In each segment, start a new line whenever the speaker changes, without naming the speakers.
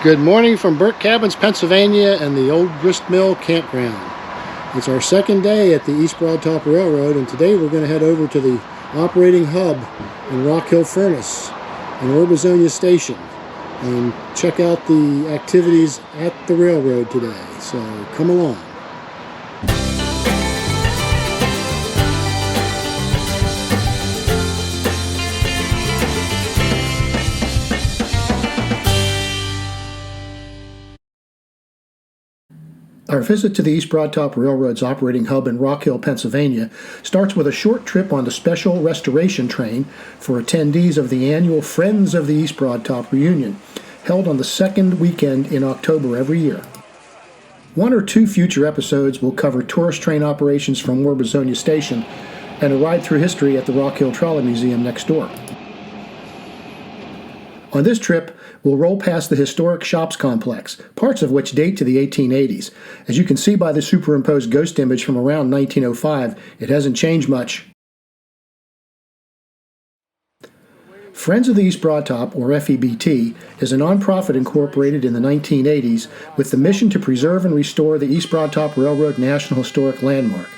Good morning from Burke Cabins, Pennsylvania and the old grist mill campground. It's our second day at the East Broad Top Railroad, and today we're going to head over to the operating hub in Rockhill Furnace in Orbizonia Station and check out the activities at the railroad today. So come along. Our visit to the East Broad Top Railroad's operating hub in Rockhill, Pennsylvania starts with a short trip on the special restoration train for attendees of the annual Friends of the East Broad Top reunion, held on the second weekend in October every year. One or two future episodes will cover tourist train operations from Orbizonia Station and a ride through history at the Rockhill Trolley Museum next door. On this trip, we'll roll past the historic shops complex, parts of which date to the 1880s. As you can see by the superimposed ghost image from around 1905, it hasn't changed much. Friends of the East Broad Top, or FEBT, is a nonprofit incorporated in the 1980s with the mission to preserve and restore the East Broad Top Railroad National Historic Landmark.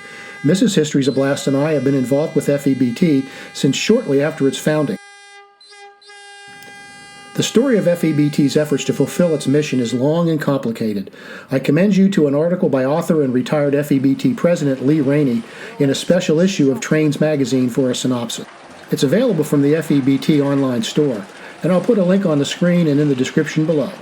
Mrs. History's a Blast and I have been involved with FEBT since shortly after its founding. The story of FEBT's efforts to fulfill its mission is long and complicated. I commend you to an article by author and retired FEBT President Lee Rainey in a special issue of Trains magazine for a synopsis. It's available from the FEBT online store, and I'll put a link on the screen and in the description below.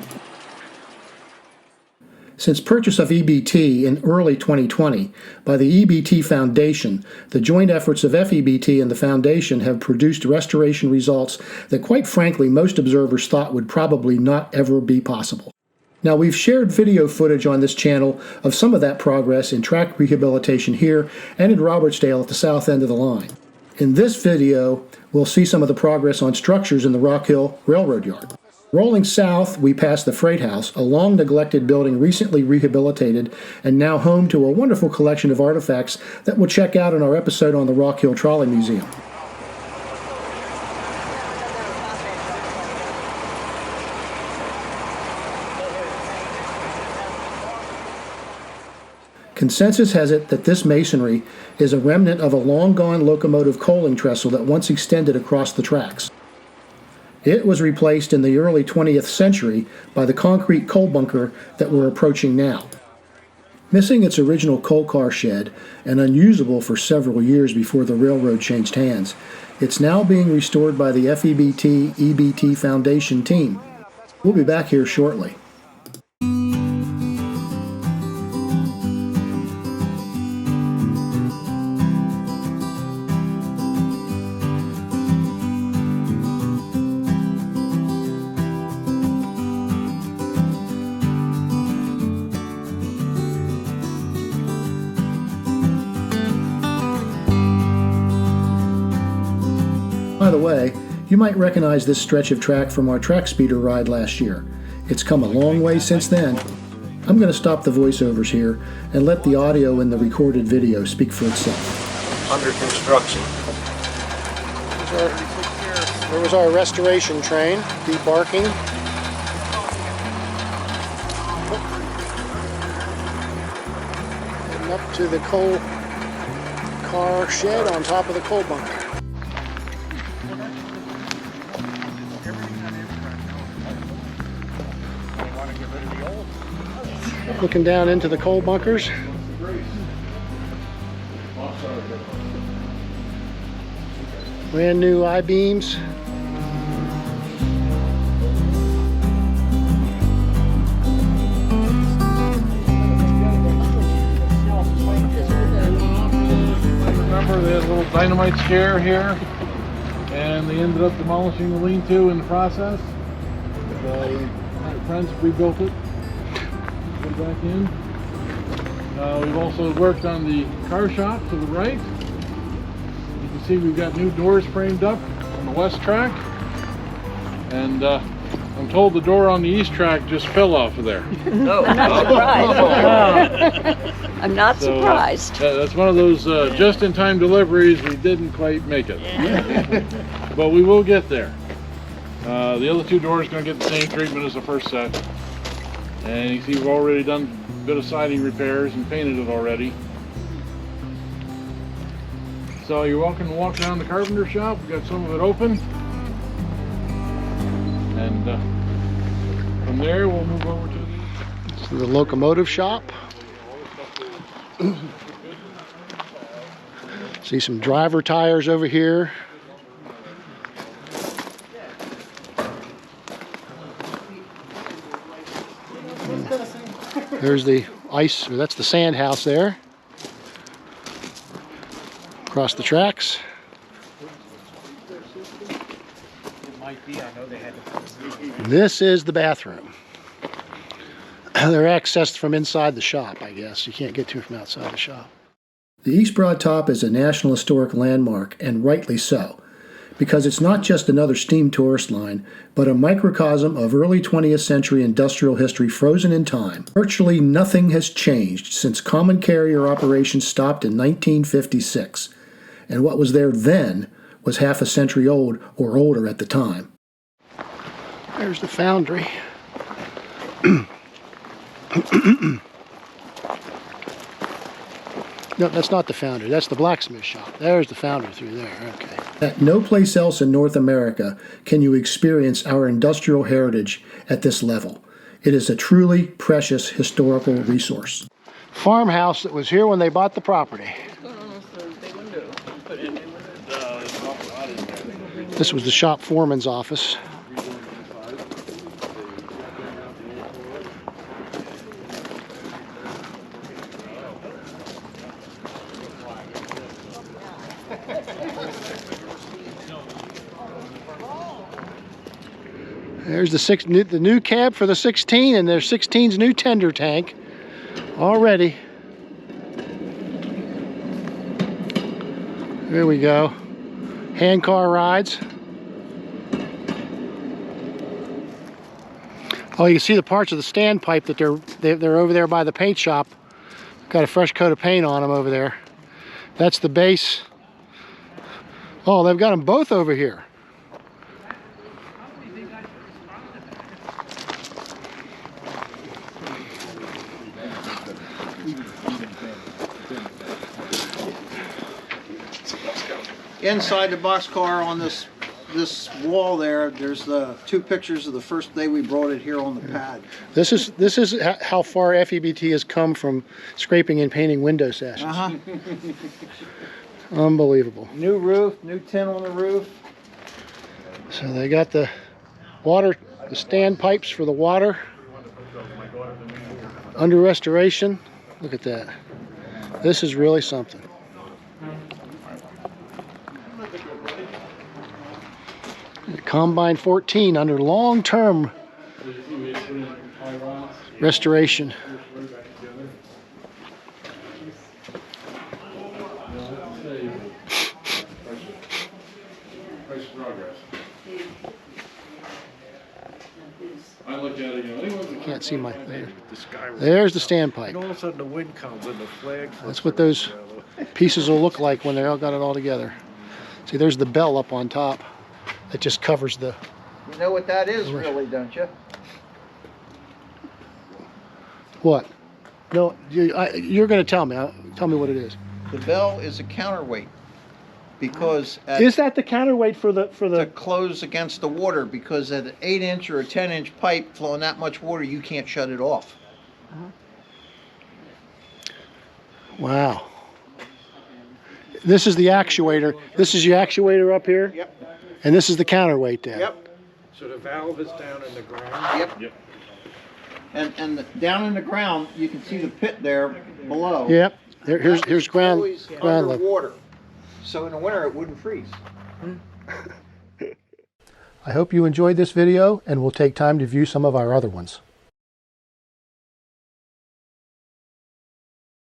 Since purchase of EBT in early 2020 by the EBT Foundation, the joint efforts of FEBT and the Foundation have produced restoration results that, quite frankly, most observers thought would probably not ever be possible. Now, we've shared video footage on this channel of some of that progress in track rehabilitation here and in Robertsdale at the south end of the line. In this video, we'll see some of the progress on structures in the Rockhill Railroad Yard. Rolling south, we pass the Freight House, a long-neglected building recently rehabilitated and now home to a wonderful collection of artifacts that we'll check out in our episode on the Rockhill Trolley Museum. Consensus has it that this masonry is a remnant of a long-gone locomotive coaling trestle that once extended across the tracks. It was replaced in the early 20th century by the concrete coal bunker that we're approaching now. Missing its original coal car shed and unusable for several years before the railroad changed hands, it's now being restored by the FEBT-EBT Foundation team. We'll be back here shortly. By the way, you might recognize this stretch of track from our track speeder ride last year. It's come a long way since then. I'm going to stop the voiceovers here and let the audio in the recorded video speak for itself.
Under construction.
There was our restoration train debarking. And up to the coal car shed on top of the coal bunker. Looking down into the coal bunkers. Brand new I-beams.
Remember they had a little dynamite scare here, and they ended up demolishing the lean-to in the process. My friends rebuilt it. Put it back in. We've also worked on the car shop to the right. You can see we've got new doors framed up on the west track, and I'm told the door on the east track just fell off of there.
Oh, I'm not surprised. I'm not surprised.
That's one of those just-in-time deliveries. We didn't quite make it, but we will get there. The other two doors are going to get the same treatment as the first set. And you see we've already done a bit of siding repairs and painted it already. So you're welcome to walk around the carpenter shop. We've got some of it open. And from there we'll move over to
the locomotive shop. See some driver tires over here. There's the ice, or that's the sand house there. Across the tracks. This is the bathroom. They're accessed from inside the shop, I guess. You can't get to it from outside the shop. The East Broad Top is a National Historic Landmark, and rightly so, because it's not just another steam tourist line, but a microcosm of early 20th century industrial history frozen in time. Virtually nothing has changed since common carrier operations stopped in 1956, and what was there then was half a century old or older at the time. There's the foundry. No, that's not the foundry. That's the blacksmith shop. There's the foundry through there. Okay. At no place else in North America can you experience our industrial heritage at this level. It is a truly precious historical resource. Farmhouse that was here when they bought the property. This was the shop foreman's office. There's the new cab for the 16, and there's 16's new tender tank already. There we go. Hand car rides. Oh, you can see the parts of the standpipe that they're over there by the paint shop. Got a fresh coat of paint on them over there. That's the base. Oh, they've got them both over here.
Inside the boxcar on this wall there's the two pictures of the first day we brought it here on the pad.
This is how far FEBT has come from scraping and painting window sashes. Unbelievable.
New roof, new tin on the roof.
So they got the water, the standpipes for the water under restoration. Look at that. This is really something. Combine 14 under long-term restoration.
I look at it, you know,
Can't see my. There's the standpipe.
And all of a sudden the wind comes and the flag.
That's what those pieces will look like when they all got it all together. See, there's the bell up on top. It just covers the...
You know what that is really, don't you?
What? No, you're going to tell me. Tell me what it is.
The bell is a counterweight because
Is that the counterweight for the...
to close against the water, because at an 8-inch or a 10-inch pipe flowing that much water, you can't shut it off.
Wow. This is the actuator. This is the actuator up here?
Yep.
And this is the counterweight there.
Yep.
So the valve is down in the ground.
Yep. And down in the ground, you can see the pit there below.
Yep. Here's ground level.
Underwater. So in the winter, it wouldn't freeze.
I hope you enjoyed this video, and we'll take time to view some of our other ones.